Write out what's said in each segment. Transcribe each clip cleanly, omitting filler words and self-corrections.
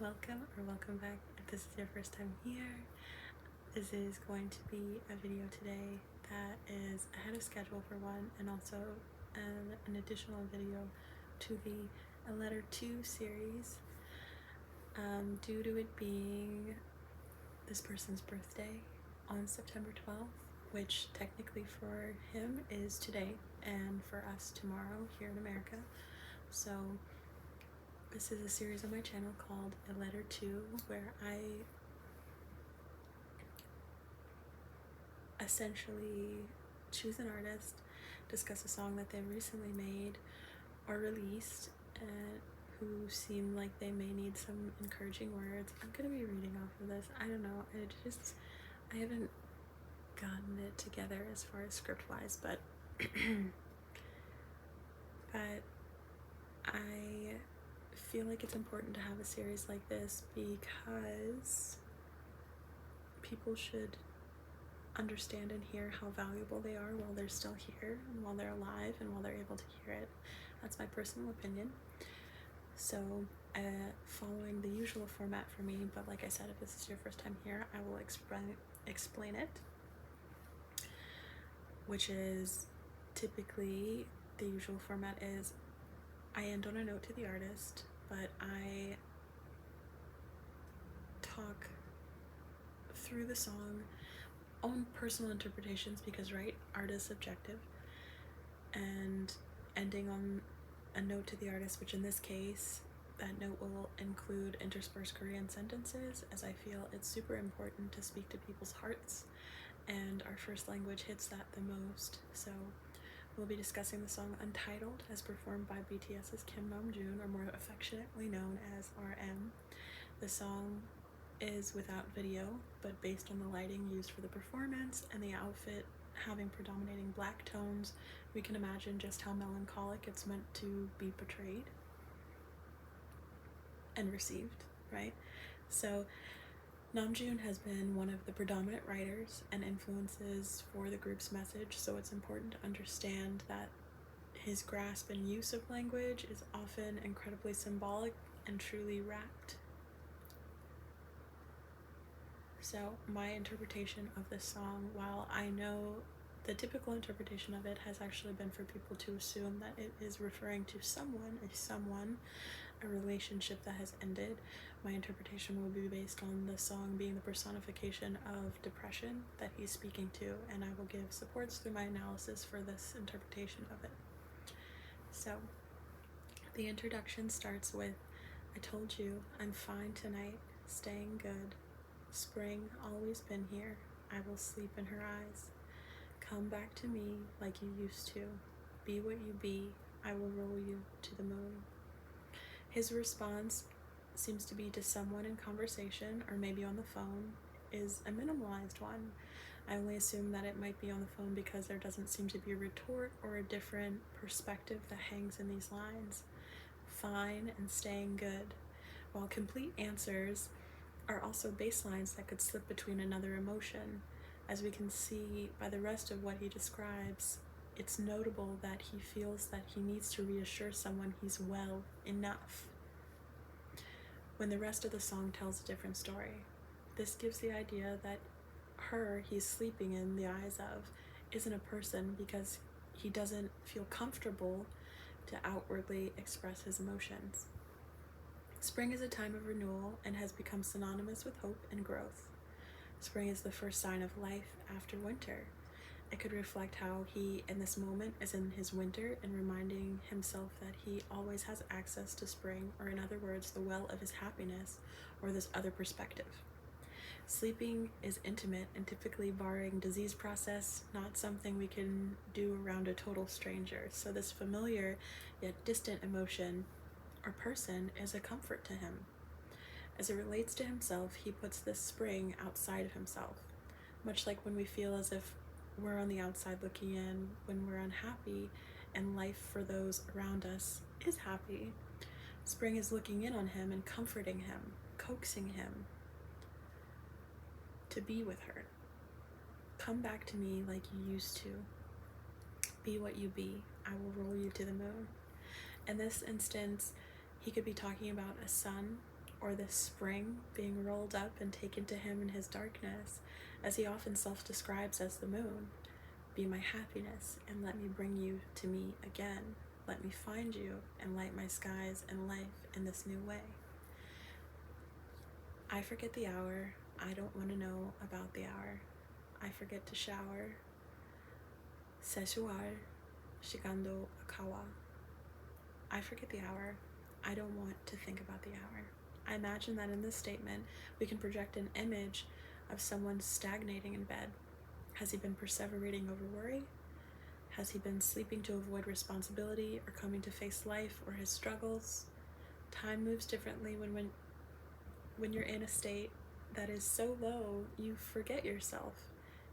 welcome back if this is your first time here. This is going to be a video today that is ahead of schedule for one, and also an additional video to the A Letter To series, due to it being this person's birthday on September 12th, which technically for him is today and for us tomorrow here in America. So this is a series on my channel called A Letter To, where I essentially choose an artist, discuss a song that they've recently made or released, and who seem like they may need some encouraging words. I'm gonna be reading off of this. I don't know, I haven't gotten it together as far as script wise, but I feel like it's important to have a series like this because people should understand and hear how valuable they are while they're still here and while they're alive and while they're able to hear it. That's my personal opinion. So following the usual format for me, but like I said, if this is your first time here, I will explain it, which is typically the usual format is I end on a note to the artist, but I talk through the song, own personal interpretations, because right, art is subjective, and ending on a note to the artist, which in this case that note will include interspersed Korean sentences, as I feel it's super important to speak to people's hearts, and our first language hits that the most. So we'll be discussing the song Untitled, as performed by BTS's Kim Namjoon, or more affectionately known as RM. The song is without video, but based on the lighting used for the performance and the outfit having predominating black tones, we can imagine just how melancholic it's meant to be portrayed and received, right? So Namjoon has been one of the predominant writers and influences for the group's message, so it's important to understand that his grasp and use of language is often incredibly symbolic and truly rapt. So my interpretation of this song, while I know the typical interpretation of it has actually been for people to assume that it is referring to someone, a relationship that has ended, my interpretation will be based on the song being the personification of depression that he's speaking to, and I will give supports through my analysis for this interpretation of it. So the introduction starts with, I told you I'm fine tonight, staying good. Spring always been here, I will sleep in her eyes. Come back to me like you used to. Be what you be, I will roll you to the moon. His response seems to be to someone in conversation, or maybe on the phone, is a minimalized one. I only assume that it might be on the phone because there doesn't seem to be a retort or a different perspective that hangs in these lines. Fine and staying good, while complete answers are also baselines that could slip between another emotion. As we can see by the rest of what he describes, it's notable that he feels that he needs to reassure someone he's well enough, when the rest of the song tells a different story. This gives the idea that her he's sleeping in the eyes of isn't a person, because he doesn't feel comfortable to outwardly express his emotions. Spring is a time of renewal and has become synonymous with hope and growth. Spring is the first sign of life after winter. It could reflect how he, in this moment, is in his winter and reminding himself that he always has access to spring, or in other words, the well of his happiness, or this other perspective. Sleeping is intimate and typically, barring disease process, not something we can do around a total stranger. So this familiar yet distant emotion or person is a comfort to him. As it relates to himself, he puts this spring outside of himself, much like when we feel as if we're on the outside looking in when we're unhappy and life for those around us is happy. Spring is looking in on him and comforting him, coaxing him to be with her. Come back to me like you used to. Be what you be, I will roll you to the moon. In this instance, he could be talking about a son or this spring being rolled up and taken to him in his darkness, as he often self-describes as the moon. Be my happiness, and let me bring you to me again. Let me find you, and light my skies and life in this new way. I forget the hour, I don't want to know about the hour. I forget to shower. Sesuar, shigando akawa. I forget the hour, I don't want to think about the hour. I imagine that in this statement, we can project an image of someone stagnating in bed. Has he been perseverating over worry? Has he been sleeping to avoid responsibility or coming to face life or his struggles? Time moves differently when you're in a state that is so low you forget yourself.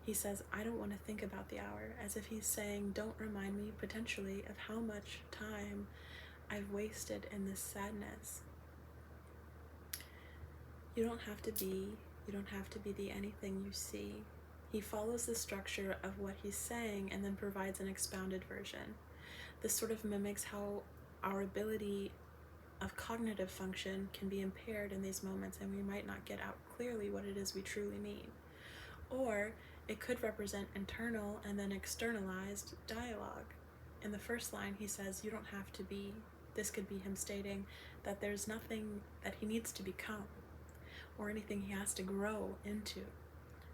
He says, I don't want to think about the hour, as if he's saying, don't remind me potentially of how much time I've wasted in this sadness. You don't have to be the anything you see. He follows the structure of what he's saying and then provides an expounded version. This sort of mimics how our ability of cognitive function can be impaired in these moments, and we might not get out clearly what it is we truly mean. Or it could represent internal and then externalized dialogue. In the first line, he says, you don't have to be. This could be him stating that there's nothing that he needs to become or anything he has to grow into,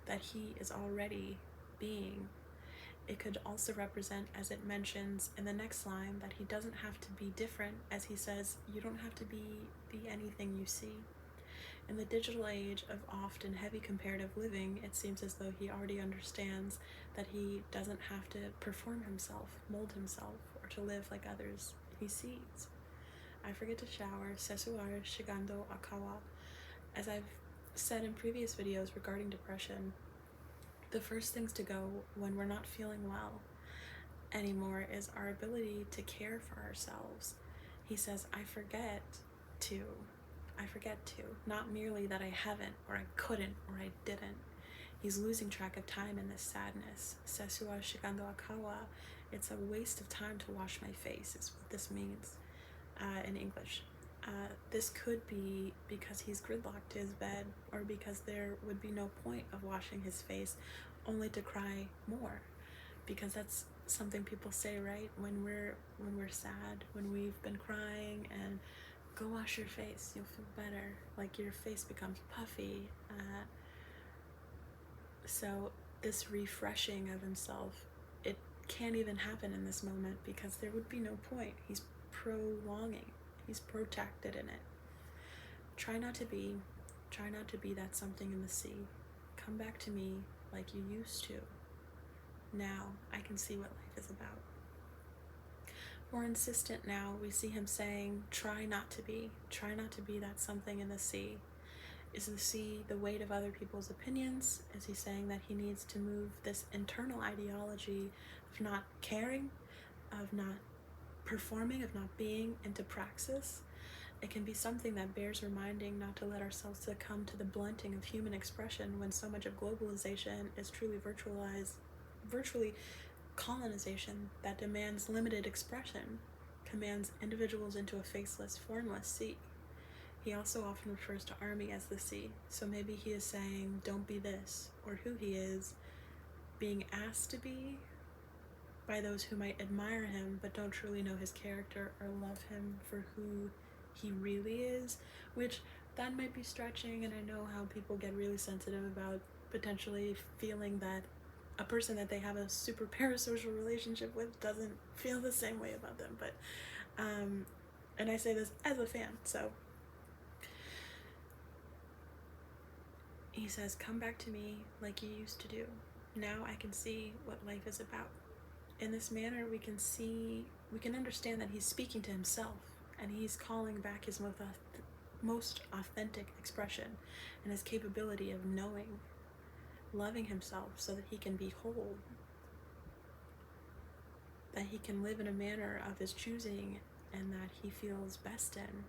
that he is already being. It could also represent, as it mentions in the next line, that he doesn't have to be different, as he says, you don't have to be anything you see. In the digital age of often heavy comparative living, it seems as though he already understands that he doesn't have to perform himself, mold himself, or to live like others he sees. I forget to shower, sesuar shigando akawa. As I've said in previous videos regarding depression, the first things to go when we're not feeling well anymore is our ability to care for ourselves. He says, I forget to, not merely that I haven't, or I couldn't, or I didn't. He's losing track of time in this sadness. Sesua shigando akawa, it's a waste of time to wash my face, is what this means in English. This could be because he's gridlocked to his bed, or because there would be no point of washing his face only to cry more, because that's something people say, right? When we're sad, when we've been crying, and go wash your face, you'll feel better, like your face becomes puffy. So this refreshing of himself, it can't even happen in this moment because there would be no point. He's prolonging, he's protracted in it. Try not to be that something in the sea. Come back to me like you used to. Now I can see what life is about. More insistent now, we see him saying, try not to be that something in the sea. Is the sea the weight of other people's opinions? Is he saying that he needs to move this internal ideology of not caring, of not performing, of not being, into praxis? It can be something that bears reminding not to let ourselves succumb to the blunting of human expression when so much of globalization is truly virtually colonization that demands limited expression, commands individuals into a faceless, formless sea. He also often refers to army as the sea, so maybe he is saying, don't be this, or who he is, being asked to be by those who might admire him but don't truly know his character or love him for who he really is, which that might be stretching, and I know how people get really sensitive about potentially feeling that a person that they have a super parasocial relationship with doesn't feel the same way about them, but and I say this as a fan. So he says, come back to me like you used to do. Now I can see what life is about. In this manner, we can understand that he's speaking to himself, and he's calling back his most authentic expression and his capability of knowing, loving himself so that he can be whole, that he can live in a manner of his choosing and that he feels best in.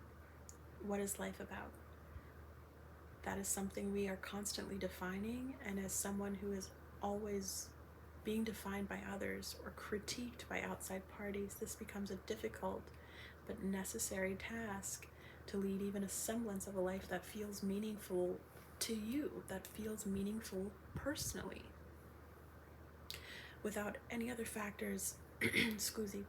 What is life about? That is something we are constantly defining, and as someone who is always being defined by others or critiqued by outside parties, this becomes a difficult but necessary task to lead even a semblance of a life that feels meaningful to you, that feels meaningful personally, without any other factors. Excuse me.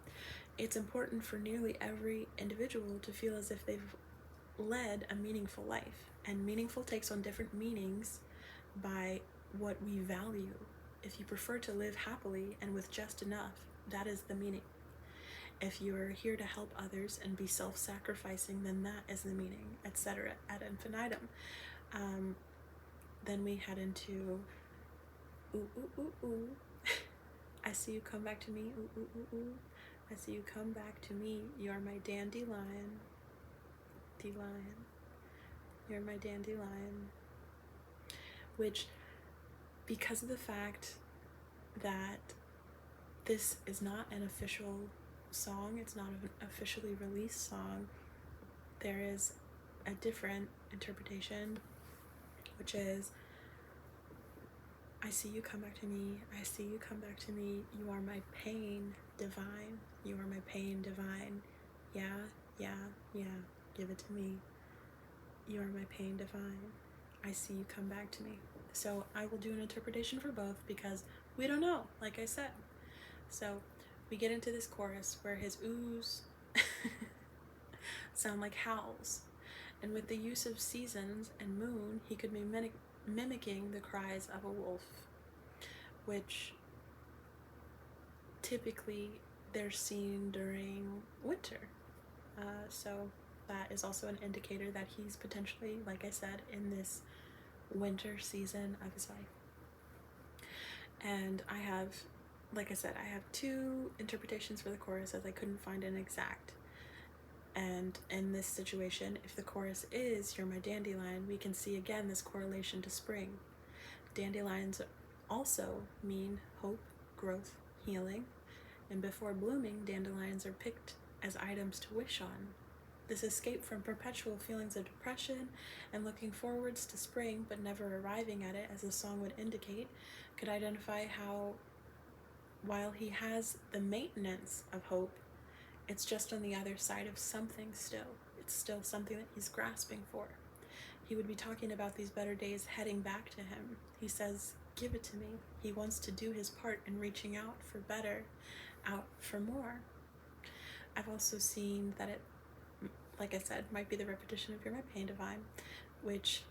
It's important for nearly every individual to feel as if they've led a meaningful life, and meaningful takes on different meanings by what we value. If you prefer to live happily and with just enough, that is the meaning. If you are here to help others and be self-sacrificing, then that is the meaning, etc. ad infinitum. Then we head into ooh, ooh, ooh, ooh. I see you come back to me, ooh, ooh, ooh, ooh. I see you come back to me, you're my dandelion. D-lion. You're my dandelion. Which, because of the fact that this is not an official song, it's not an officially released song, there is a different interpretation, which is, I see you come back to me, I see you come back to me, you are my pain divine, you are my pain divine, yeah, yeah, yeah, give it to me, you are my pain divine, I see you come back to me. So I will do an interpretation for both because we don't know, like I said. So we get into this chorus where his oohs sound like howls, and with the use of seasons and moon, he could be mimicking the cries of a wolf, which typically they're seen during winter. So that is also an indicator that he's potentially, like I said, in this winter season of his life. And I have, like I said, I have two interpretations for the chorus as I couldn't find an exact. And in this situation, if the chorus is "You're my dandelion," we can see again this correlation to spring. Dandelions also mean hope, growth, healing, and before blooming, dandelions are picked as items to wish on. This escape from perpetual feelings of depression and looking forwards to spring but never arriving at it, as the song would indicate, could identify how, while he has the maintenance of hope, it's just on the other side of something still. It's still something that he's grasping for. He would be talking about these better days heading back to him. He says, give it to me. He wants to do his part in reaching out for better, out for more. I've also seen that it, like I said, might be the repetition of "You're my pain divine," which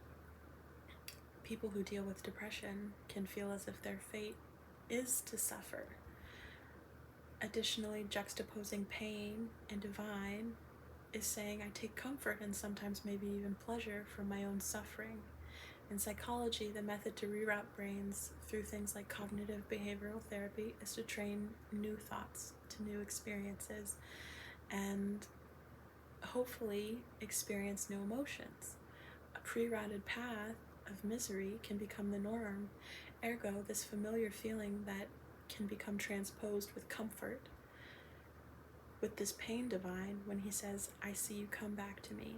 people who deal with depression can feel as if their fate is to suffer. Additionally, juxtaposing pain and divine is saying I take comfort and sometimes maybe even pleasure from my own suffering. In psychology, the method to reroute brains through things like cognitive behavioral therapy is to train new thoughts to new experiences and hopefully experience new emotions. A pre-routed path of misery can become the norm, ergo this familiar feeling that can become transposed with comfort. With this pain divine, when he says, I see you come back to me,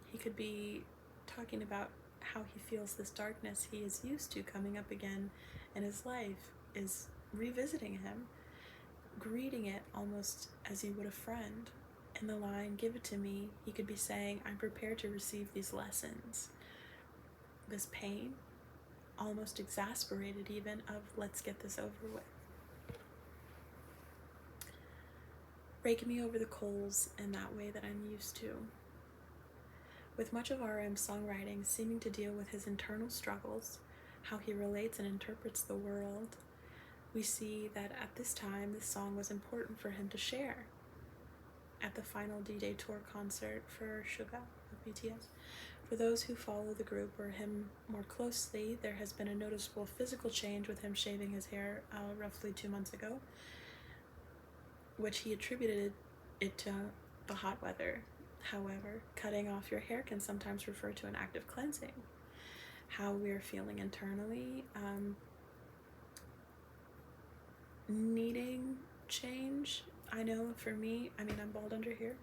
he could be talking about how he feels this darkness he is used to coming up again in his life is revisiting him, greeting it almost as he would a friend. In the line, give it to me, he could be saying, I'm prepared to receive these lessons. This pain, almost exasperated even, of let's get this over with. Rake me over the coals in that way that I'm used to. With much of R.M.'s songwriting seeming to deal with his internal struggles, how he relates and interprets the world, we see that at this time this song was important for him to share. At the final D-Day tour concert for Suga of BTS, for those who follow the group or him more closely, there has been a noticeable physical change with him shaving his hair roughly 2 months ago, which he attributed it to the hot weather. However, cutting off your hair can sometimes refer to an act of cleansing. How we're feeling internally, needing change. I know for me, I'm bald under here.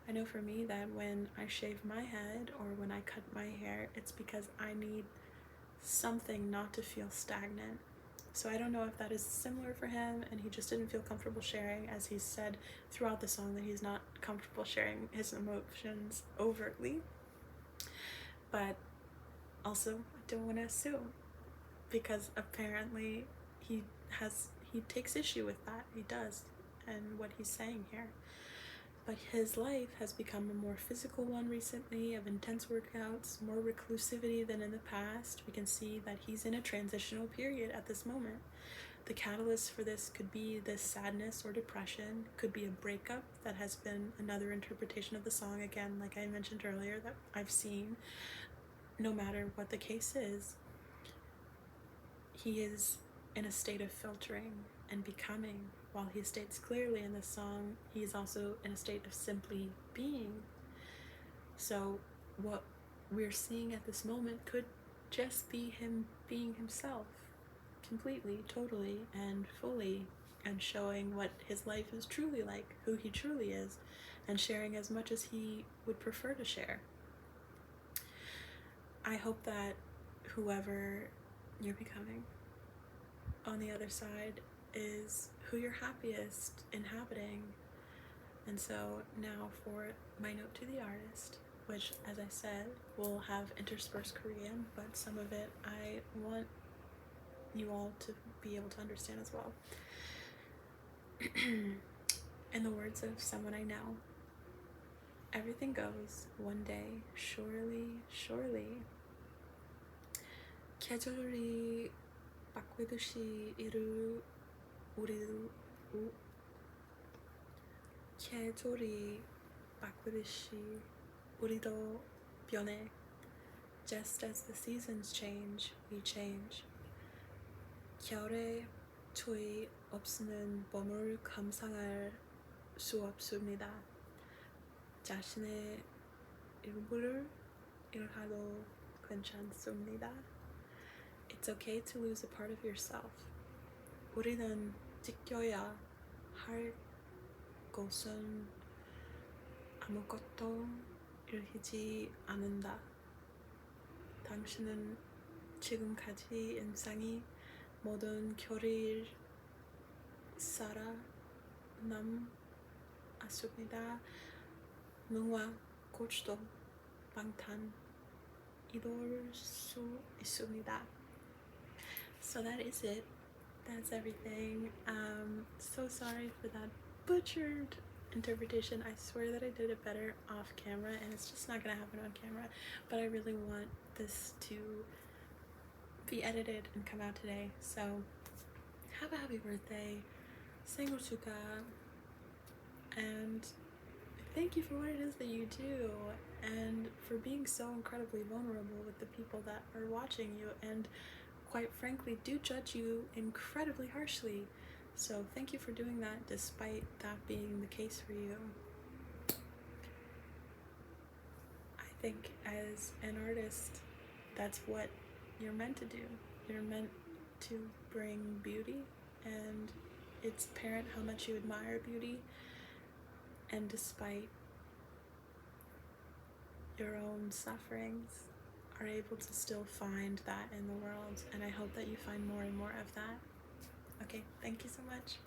I know for me that when I shave my head or when I cut my hair, it's because I need something not to feel stagnant. So I don't know if that is similar for him and he just didn't feel comfortable sharing, as he said throughout the song that he's not comfortable sharing his emotions overtly. But also, I don't want to assume, because apparently he takes issue with that. He does, and what he's saying here. But his life has become a more physical one recently, of intense workouts, more reclusivity than in the past. We can see that he's in a transitional period at this moment. The catalyst for this could be this sadness or depression, could be a breakup. That has been another interpretation of the song, again, like I mentioned earlier, that I've seen. No matter what the case is, he is in a state of filtering and becoming. While he states clearly in this song, he is also in a state of simply being. So what we're seeing at this moment could just be him being himself, completely, totally, and fully, and showing what his life is truly like, who he truly is, and sharing as much as he would prefer to share. I hope that whoever you're becoming on the other side is who you're happiest inhabiting. And so now for my note to the artist, which, as I said, will have interspersed Korean, but some of it I want you all to be able to understand as well. In the words of someone I know, everything goes one day, surely, surely. 계절이 바뀌듯이 계절이 바뀌듯이 우리도 변해. Just as the seasons change, we change. 겨울에 추위 없으면 봄을 감상할 수 없습니다. 자신의 일부를 잃어도 괜찮습니다. It's okay to lose a part of yourself. 우리는 지켜야 할 것은 아무것도 잃지 않는다. 당신은 지금까지 인생이 모든 결의를 살아남았습니다. 눈과 고추도 방탄 이룰 수 있습니다. So that is it. That's everything. So sorry for that butchered interpretation. I swear that I did it better off camera, and it's just not gonna happen on camera. But I really want this to be edited and come out today. So have a happy birthday, 생일 축하, and thank you for what it is that you do, and for being so incredibly vulnerable with the people that are watching you, and quite frankly do judge you incredibly harshly. So thank you for doing that, despite that being the case for you. I think as an artist, that's what you're meant to do. You're meant to bring beauty, and it's apparent how much you admire beauty, and despite your own sufferings, are able to still find that in the world, and I hope that you find more and more of that. Okay, thank you so much.